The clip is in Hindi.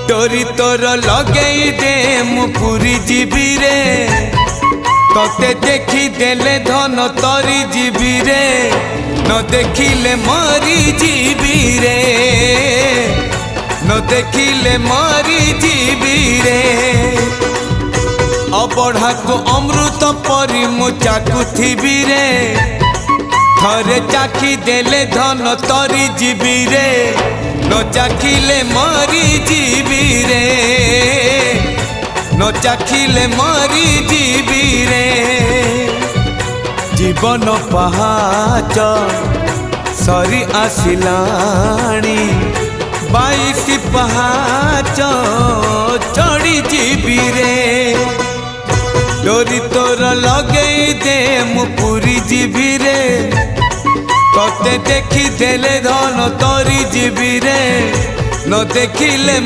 डोरी तोर लगई दे मु पूरी जीवी रे तोते देखी देले धन तरी जीवी रे न देखिले मरी जीवी रे न देखिले मरी जीवी रे अबढ़ा को अमृत परी मु चाकुथिबी रे थरे चाखी देले धन तरी जीवी रे न चाखिले मरी जीवी रे न चाखिले मरी जीवी रे जीवन पहाच सरी आसिलाणी 22 पहाच चढ़ी जीवी रे डोरी तोर लगई दे मु पूरी जीवी रे तोते देखी देले धन तरी जीवी रे न देखिले